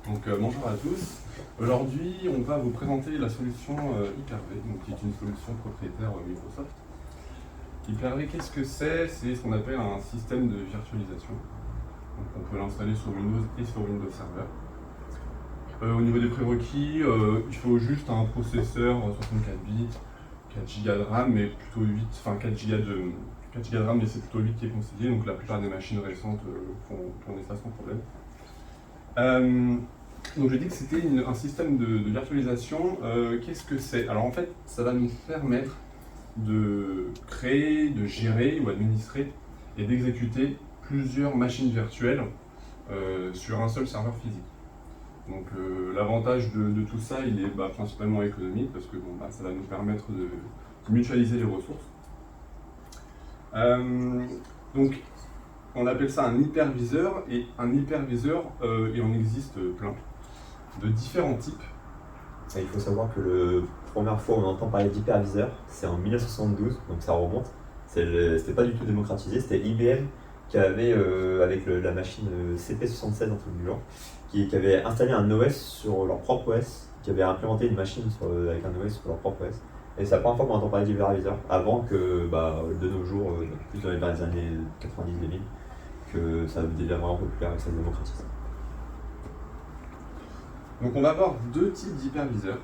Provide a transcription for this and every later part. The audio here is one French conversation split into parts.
Bonjour à tous. Aujourd'hui, on va vous présenter la solution Hyper-V, qui est une solution propriétaire Microsoft. Hyper-V, qu'est-ce que c'est? C'est ce qu'on appelle un système de virtualisation. Donc, on peut l'installer sur Windows et sur Windows Server. Au niveau des prérequis, il faut juste un processeur 64 bits, 4 Go de RAM, mais plutôt 8, enfin 4 Go de RAM, mais c'est plutôt 8 qui est conseillé, donc la plupart des machines récentes font tourner ça sans problème. Donc j'ai dit que c'était un système de virtualisation. Qu'est-ce que c'est? Alors en fait, ça va nous permettre de créer, de gérer ou administrer et d'exécuter plusieurs machines virtuelles sur un seul serveur physique. Donc l'avantage de tout ça, il est principalement économique parce que ça va nous permettre de mutualiser les ressources. Donc on appelle ça un hyperviseur, et un hyperviseur, il en existe plein, de différents types. Et il faut savoir que la première fois où on entend parler d'hyperviseur, c'est en 1972, donc ça remonte. C'était pas du tout démocratisé, c'était IBM qui avait, avec la machine CP76 un truc du genre, qui avait installé un OS sur leur propre OS, qui avait implémenté une machine avec un OS sur leur propre OS. Et c'est la première fois qu'on entend parler d'hyperviseur, avant que de nos jours, plus dans les années 90-2000, que ça devient vraiment populaire et que ça se démocratise. Donc on va avoir deux types d'hyperviseurs.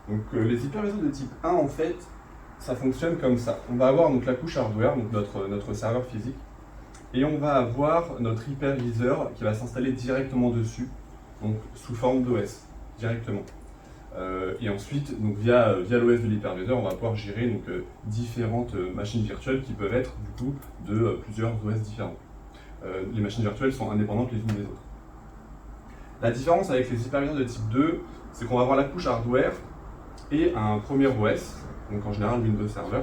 Donc les hyperviseurs de type 1, en fait, ça fonctionne comme ça. On va avoir donc la couche hardware, donc notre serveur physique, et on va avoir notre hyperviseur qui va s'installer directement dessus, donc sous forme d'OS, directement. Et ensuite, donc via l'OS de l'hyperviseur, on va pouvoir gérer différentes machines virtuelles qui peuvent être du coup de plusieurs OS différents. Les machines virtuelles sont indépendantes les unes des autres. La différence avec les hyperviseurs de type 2, c'est qu'on va avoir la couche hardware et un premier OS, donc en général Windows Server,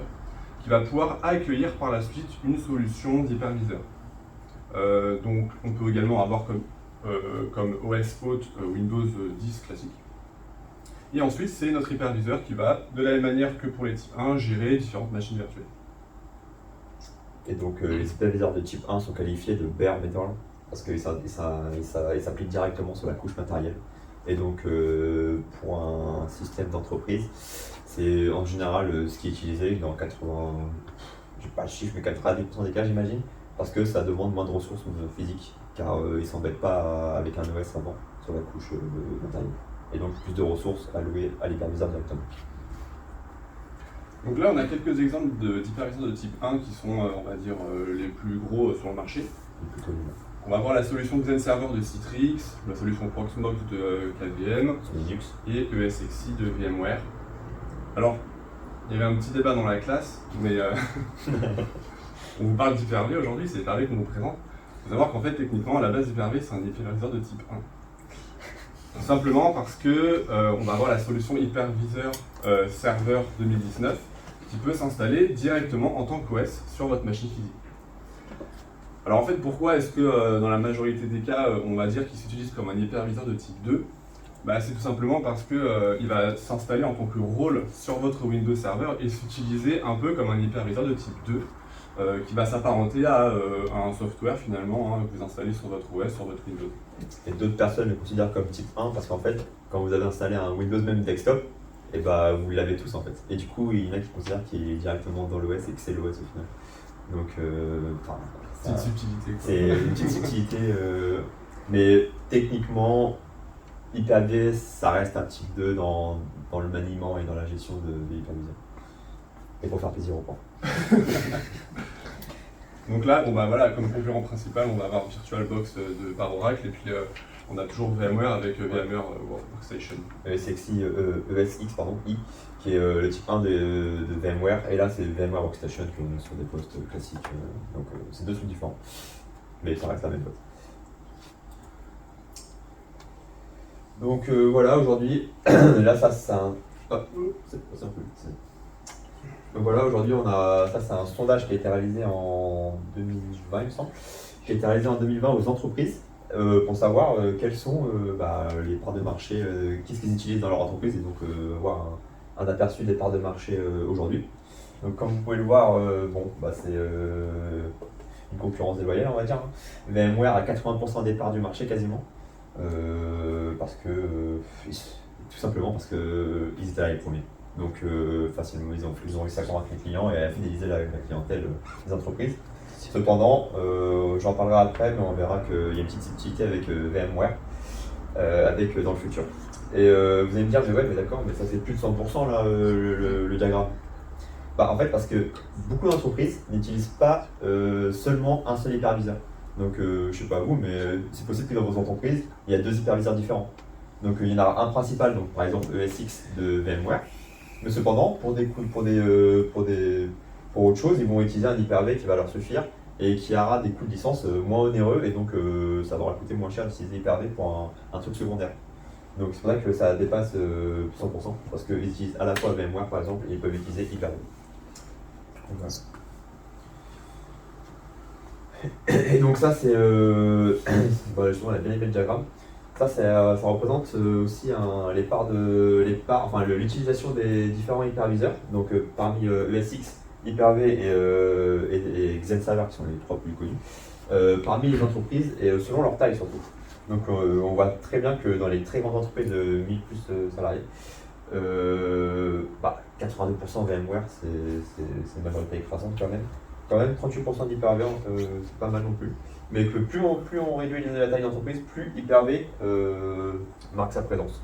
qui va pouvoir accueillir par la suite une solution d'hyperviseur. Donc on peut également avoir comme OS hôte Windows 10 classique. Et ensuite, c'est notre hyperviseur qui va, de la même manière que pour les types 1, gérer différentes machines virtuelles. Et donc les hyperviseurs de type 1 sont qualifiés de bare metal parce qu'ils s'appliquent directement sur la couche matérielle. Et donc pour un système d'entreprise, c'est en général ce qui est utilisé dans 80, j'ai pas le chiffre, mais 90% des cas j'imagine, parce que ça demande moins de ressources physiques, car ils ne s'embêtent pas avec un OS avant sur la couche matérielle. Et donc plus de ressources allouées à l'hyperviseur directement. Donc là, on a quelques exemples d'hyperviseurs de type 1 qui sont, on va dire, les plus gros sur le marché. On va avoir la solution Xen Server de Citrix, la solution Proxmox de KVM et ESXi de VMware. Alors, il y avait un petit débat dans la classe, mais on vous parle d'Hyper-V aujourd'hui, c'est Hyper-V qu'on vous présente. Il faut savoir qu'en fait, techniquement, à la base, Hyper-V, c'est un hyperviseur de type 1. Tout simplement parce que on va avoir la solution Hyperviseur Server 2019 qui peut s'installer directement en tant qu'OS sur votre machine physique. Alors en fait, pourquoi est-ce que dans la majorité des cas, on va dire qu'il s'utilise comme un hyperviseur de type 2? C'est tout simplement parce qu'il va s'installer en tant que rôle sur votre Windows Server et s'utiliser un peu comme un hyperviseur de type 2 qui va s'apparenter à un software finalement que vous installez sur votre OS, sur votre Windows. Et d'autres personnes le considèrent comme type 1 parce qu'en fait, quand vous avez installé un Windows même desktop, et vous l'avez tous en fait. Et du coup, il y en a qui considèrent qu'il est directement dans l'OS et que c'est l'OS au final. Donc, petite subtilité. C'est une petite subtilité, mais techniquement, Hyper-V, ça reste un type 2 dans le maniement et dans la gestion de l'hyperviseur. Et pour faire plaisir aux points. Donc là, comme concurrent principal, on va avoir VirtualBox par Oracle, et puis on a toujours VMware avec VMware Workstation. ESXi, I, qui est le type 1 de VMware, et là c'est VMware Workstation qui est sur des postes classiques. Donc c'est deux trucs différents, mais ça reste la même boîte. Donc voilà, aujourd'hui, là ça c'est un... c'est un peu vite. Donc voilà, aujourd'hui ça c'est un sondage qui a été réalisé en 2020 il me semble, qui a été réalisé en 2020 aux entreprises pour savoir quelles sont les parts de marché, qu'est-ce qu'ils utilisent dans leur entreprise, et donc avoir un aperçu des parts de marché aujourd'hui. Donc comme vous pouvez le voir, c'est une concurrence déloyale on va dire. VMware a 80% des parts du marché quasiment, parce que tout simplement parce qu'ils étaient là les premiers. Donc facilement ils ont réussi à convaincre les clients et à fidéliser la clientèle des entreprises. Cependant, j'en parlerai après, mais on verra qu'il y a une petite subtilité avec VMware dans le futur. Et vous allez me dire, mais ouais, mais d'accord, mais ça fait plus de 100% là, le diagramme. En fait, parce que beaucoup d'entreprises n'utilisent pas seulement un seul hyperviseur. Donc, je sais pas vous, mais c'est possible que dans vos entreprises, il y a 2 hyperviseurs différents. Donc, il y en aura un principal, donc par exemple ESX de VMware. Mais cependant, pour autre chose, ils vont utiliser un Hyper-V qui va leur suffire et qui aura des coûts de licence moins onéreux et donc ça va leur coûter moins cher d'utiliser Hyper-V pour un truc secondaire. Donc c'est pour ça que ça dépasse 100% parce qu'ils utilisent à la fois VMware par exemple et ils peuvent utiliser Hyper-V. Et donc ça c'est justement on a bien aimé le diagramme. Ça représente aussi l'utilisation des différents hyperviseurs. Donc parmi ESX, Hyper-V et XenServer qui sont les 3 plus connus, parmi les entreprises et selon leur taille surtout. Donc on voit très bien que dans les très grandes entreprises de 1000 plus salariés, 82% VMware c'est une majorité écrasante quand même. Quand même 38% d'Hyper-V, c'est pas mal non plus. Mais que plus on réduit la taille d'entreprise, plus Hyper-V marque sa présence.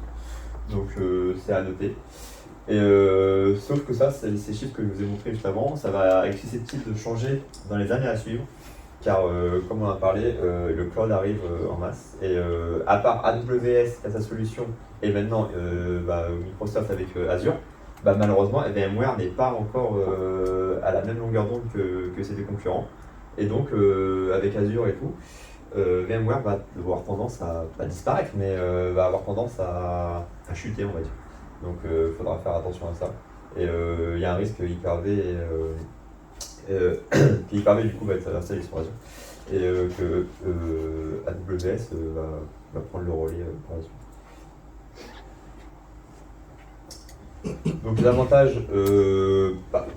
Donc c'est à noter. Et sauf que ça, ces chiffres que je vous ai montrés juste avant, ça va être susceptible de changer dans les années à suivre. Car comme on a parlé, le cloud arrive en masse. Et à part AWS qui a sa solution, et maintenant Microsoft avec Azure, malheureusement VMware n'est pas encore à la même longueur d'onde que ses concurrents. Et donc avec Azure et tout, VMware va avoir tendance à pas disparaître, mais va avoir tendance à chuter, on va dire. Donc il faudra faire attention à ça. Et il y a un risque Hyper-V Hyper-V du coup va être installé sur Azure. Et que AWS va prendre le relais par la suite. Donc les avantages,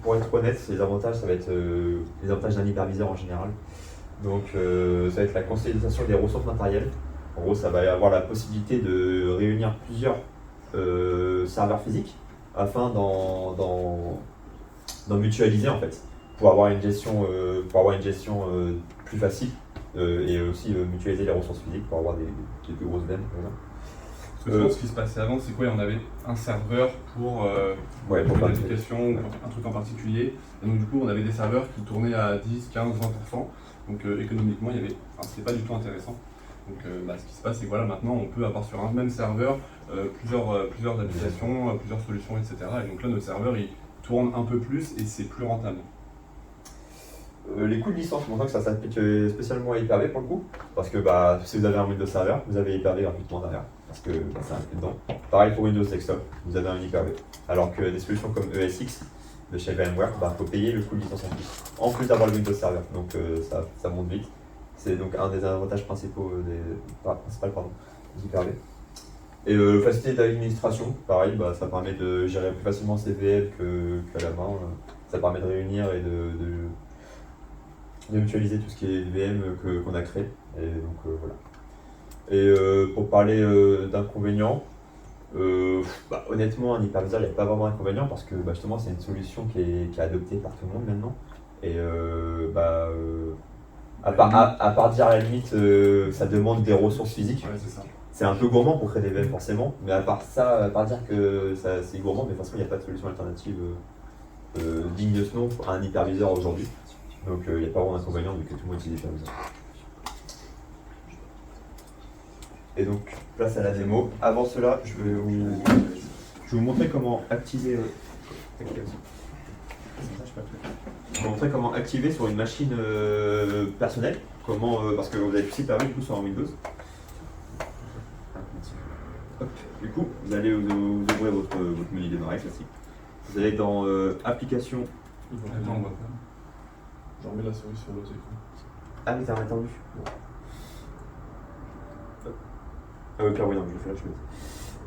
pour être honnête, les avantages ça va être les avantages d'un hyperviseur en général. Donc ça va être la consolidation des ressources matérielles. En gros, ça va avoir la possibilité de réunir plusieurs serveurs physiques afin d'en mutualiser en fait, pour avoir une gestion plus facile et aussi mutualiser les ressources physiques pour avoir des plus grosses VM. Ce qui se passait avant, c'est quoi? On avait un serveur pour une application, un truc en particulier. Et donc du coup, on avait des serveurs qui tournaient à 10, 15, 20%. Donc économiquement, c'était pas du tout intéressant. Donc ce qui se passe, c'est que voilà, maintenant, on peut avoir sur un même serveur plusieurs applications, plusieurs solutions, etc. Et donc là, notre serveur, il tourne un peu plus et c'est plus rentable. Les coûts de licence, c'est pour ça que ça s'applique spécialement à Hyper-V pour le coup. Parce que si vous avez un Windows Server, vous avez Hyper-V gratuitement derrière. Parce que c'est inclus dedans. Pareil pour Windows Desktop, vous avez un Hyper-V. Alors que des solutions comme ESX de chez VMware, il faut payer le coût de licence en plus d'avoir le Windows Server. Donc ça monte vite. C'est donc un des avantages principaux d'Hyper-V. Et facilité d'administration, pareil, ça permet de gérer plus facilement ses VM qu'à la main. Ça permet de réunir et de mutualiser tout ce qui est VM qu'on a créé. Et donc voilà. Et pour parler d'inconvénients, honnêtement, un hyperviseur, il n'y a pas vraiment d'inconvénients parce que justement, c'est une solution qui est adoptée par tout le monde maintenant. Et à part dire à la limite, ça demande des ressources physiques. Ouais, c'est ça. C'est un peu gourmand pour créer des VM forcément, mais à part ça, à part dire que c'est gourmand, mais de toute façon, il n'y a pas de solution alternative digne de ce nom à un hyperviseur aujourd'hui. Donc il n'y a pas vraiment d'inconvénient vu que tout le monde utilise l'hyperviseur. Et donc, place à la démo. Avant cela, je vais vous montrer comment activer. Je vais vous montrer comment activer sur une machine personnelle. Parce que vous avez plus Hyper-V du coup sur un Windows. Hop. Du coup, vous allez vous ouvrir votre menu démarrer classique. Vous allez dans application. Attends, on va pas. J'en mets la souris sur l'autre écran. Ah mais t'as attendu. Bon. Ah oui, non, je le fais là, je le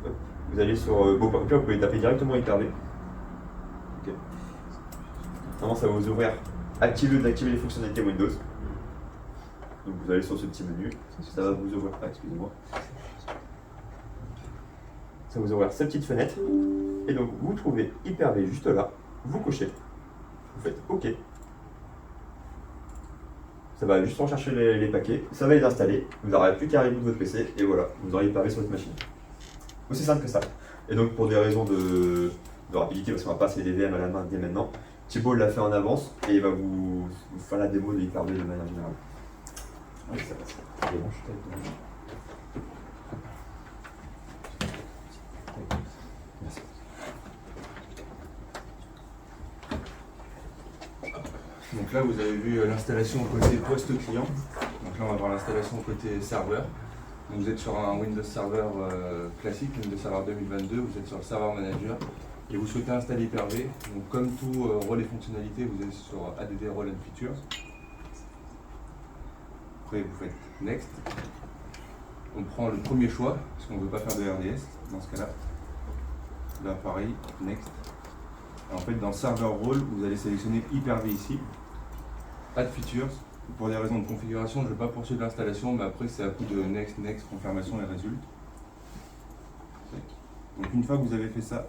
fais. Vous allez sur vous pouvez taper directement Hyper-V. Ok. Maintenant, ça va vous ouvrir d'activer les fonctionnalités Windows. Donc vous allez sur ce petit menu. Ça va vous ouvrir. Ah, excusez-moi. ça vous ouvrir cette petite fenêtre. Et donc vous trouvez Hyper-V juste là, vous cochez, vous faites OK. Ça va juste rechercher les paquets, ça va les installer, vous n'aurez plus qu'à reboot votre PC et voilà, vous aurez Hyper-V sur votre machine. Aussi simple que ça. Et donc pour des raisons de rapidité, parce qu'on va passer les VM à la main dès maintenant, Thibaut l'a fait en avance et il va vous faire la démo de Hyper-V de manière générale. Oui, ça passe. Merci. Donc là, vous avez vu l'installation côté poste client. Donc là, on va voir l'installation côté serveur. Donc vous êtes sur un Windows Server classique, Windows Server 2022, vous êtes sur le Server Manager et vous souhaitez installer Hyper-V. Donc comme tout rôle et fonctionnalité, vous êtes sur ADD Role and Features. Après, vous faites Next. On prend le premier choix, parce qu'on ne veut pas faire de RDS dans ce cas-là. Là, pareil, Next. Et en fait, dans Server Role, vous allez sélectionner Hyper-V ici. Add Features. Pour des raisons de configuration, je ne vais pas poursuivre l'installation, mais après, c'est à coup de Next, Next, confirmation et résulte. Donc, une fois que vous avez fait ça,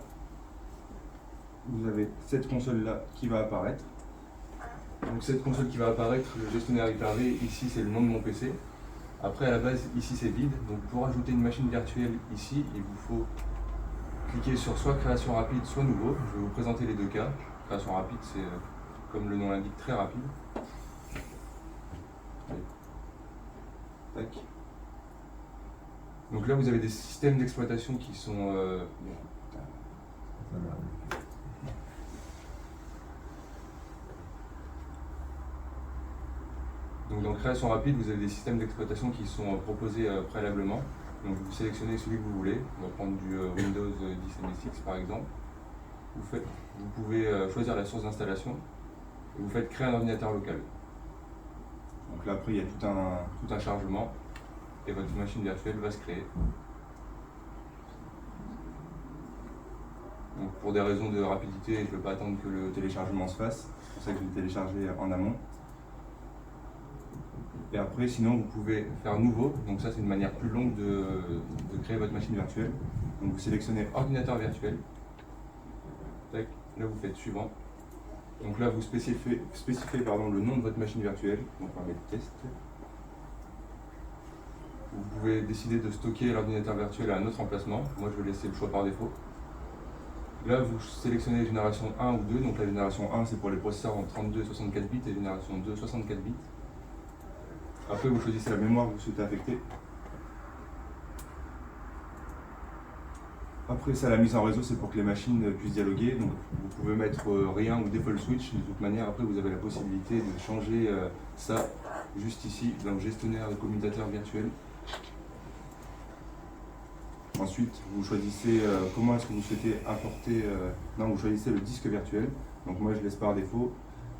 vous avez cette console-là qui va apparaître. Donc, cette console qui va apparaître, le gestionnaire Hyper-V, ici, c'est le nom de mon PC. Après, à la base, ici, c'est vide. Donc, pour ajouter une machine virtuelle ici, il vous faut cliquer sur soit création rapide, soit nouveau. Je vais vous présenter les deux cas. Création rapide, c'est, comme le nom l'indique, très rapide. Tac. Donc là, vous avez des systèmes d'exploitation qui sont... Donc dans création rapide, vous avez des systèmes d'exploitation qui sont proposés préalablement. Donc vous sélectionnez celui que vous voulez. On va prendre du Windows 10 MSX par exemple. Vous pouvez choisir la source d'installation et vous faites créer un ordinateur local. Donc là après il y a tout un chargement et votre machine virtuelle va se créer. Donc pour des raisons de rapidité, je ne vais pas attendre que le téléchargement se fasse. C'est pour ça que je vais télécharger en amont. Et après, sinon, vous pouvez faire nouveau. Donc ça, c'est une manière plus longue de créer votre machine virtuelle. Donc vous sélectionnez ordinateur virtuel. Tac. Là, vous faites suivant. Donc là, vous spécifiez le nom de votre machine virtuelle. Donc on va mettre test. Vous pouvez décider de stocker l'ordinateur virtuel à un autre emplacement. Moi, je vais laisser le choix par défaut. Là, vous sélectionnez génération 1 ou 2. Donc la génération 1, c'est pour les processeurs en 32 et 64 bits et génération 2, 64 bits. Après, vous choisissez la mémoire que vous souhaitez affecter. Après, ça, la mise en réseau, c'est pour que les machines puissent dialoguer. Donc, vous pouvez mettre rien ou default switch. De toute manière, après, vous avez la possibilité de changer ça juste ici, dans le gestionnaire de commutateur virtuel. Ensuite, vous choisissez comment est-ce que vous souhaitez importer. Non, vous choisissez le disque virtuel. Donc, moi, je laisse par défaut.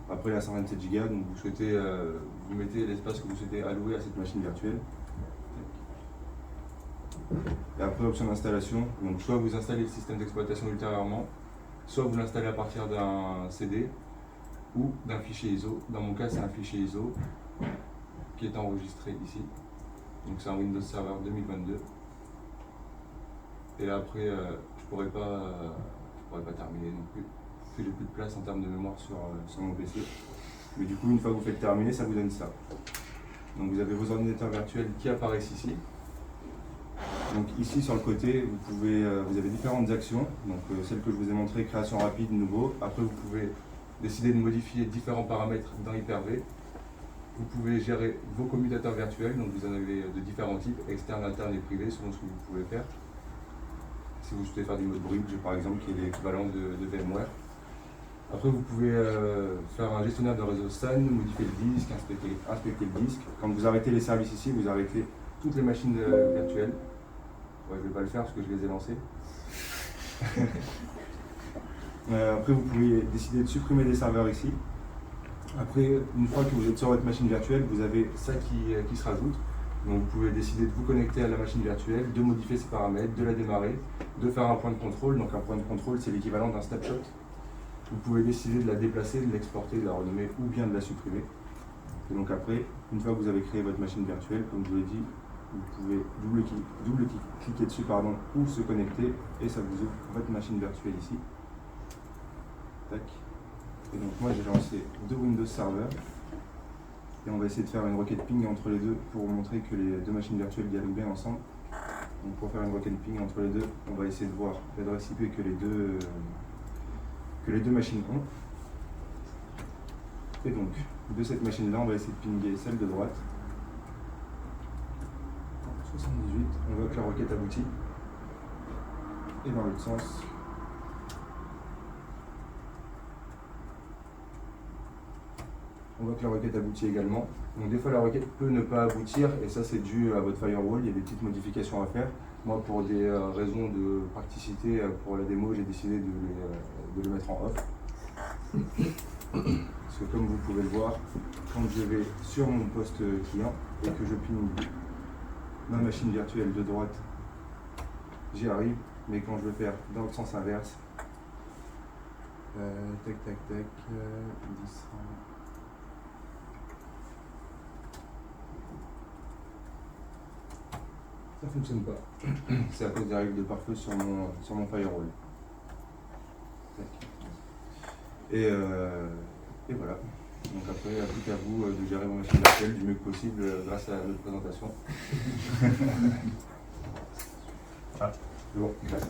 Après, la 127 Go, donc vous souhaitez, vous mettez l'espace que vous souhaitez allouer à cette machine virtuelle. Et après, option d'installation, donc soit vous installez le système d'exploitation ultérieurement, soit vous l'installez à partir d'un CD ou d'un fichier ISO. Dans mon cas, c'est un fichier ISO qui est enregistré ici. Donc c'est un Windows Server 2022. Et là après, je pourrais pas terminer non plus. Parce que j'ai plus de place en termes de mémoire sur mon PC. Mais du coup, une fois que vous faites terminer, ça vous donne ça. Donc vous avez vos ordinateurs virtuels qui apparaissent ici. Donc ici sur le côté, vous avez différentes actions. Donc celle que je vous ai montrée, création rapide, nouveau. Après vous pouvez décider de modifier différents paramètres dans Hyper-V. Vous pouvez gérer vos commutateurs virtuels, donc vous en avez de différents types, externes, internes et privés, selon ce que vous pouvez faire. Si vous souhaitez faire du mode bridge par exemple, qui est l'équivalent de VMware. Après vous pouvez faire un gestionnaire de réseau SAN, modifier le disque, inspecter le disque. Quand vous arrêtez les services ici, vous arrêtez toutes les machines virtuelles. Ouais, je ne vais pas le faire parce que je les ai lancées. Après, vous pouvez décider de supprimer des serveurs ici. Après, une fois que vous êtes sur votre machine virtuelle, vous avez ça qui se rajoute. Donc, vous pouvez décider de vous connecter à la machine virtuelle, de modifier ses paramètres, de la démarrer, de faire un point de contrôle. Donc, un point de contrôle, c'est l'équivalent d'un snapshot. Vous pouvez décider de la déplacer, de l'exporter, de la renommer ou bien de la supprimer. Et donc après, une fois que vous avez créé votre machine virtuelle, comme je vous l'ai dit, vous pouvez cliquer dessus ou se connecter et ça vous ouvre votre machine virtuelle ici. Tac. Et donc moi j'ai lancé 2 Windows Server et on va essayer de faire une requête ping entre les deux pour vous montrer que les deux machines virtuelles dialoguent bien ensemble. Donc pour faire une requête ping entre les deux, on va essayer de voir l'adresse IP que les deux machines ont. Et donc de cette machine là on va essayer de pinguer celle de droite. 78, on voit que la requête aboutit. Et dans l'autre sens, on voit que la requête aboutit également. Donc des fois la requête peut ne pas aboutir et ça c'est dû à votre firewall, il y a des petites modifications à faire. Moi pour des raisons de praticité pour la démo, j'ai décidé de le mettre en off. Parce que comme vous pouvez le voir, quand je vais sur mon poste client et que je ping ma machine virtuelle de droite, j'y arrive, mais quand je veux faire dans le sens inverse, tac tac tac, 10, ça fonctionne pas. C'est à cause des règles de pare-feu sur mon firewall. Tac. Et voilà. Donc après, il n'y a plus qu'à vous de gérer vos machines virtuelles du mieux que possible grâce à notre présentation. Ah, c'est bon, merci.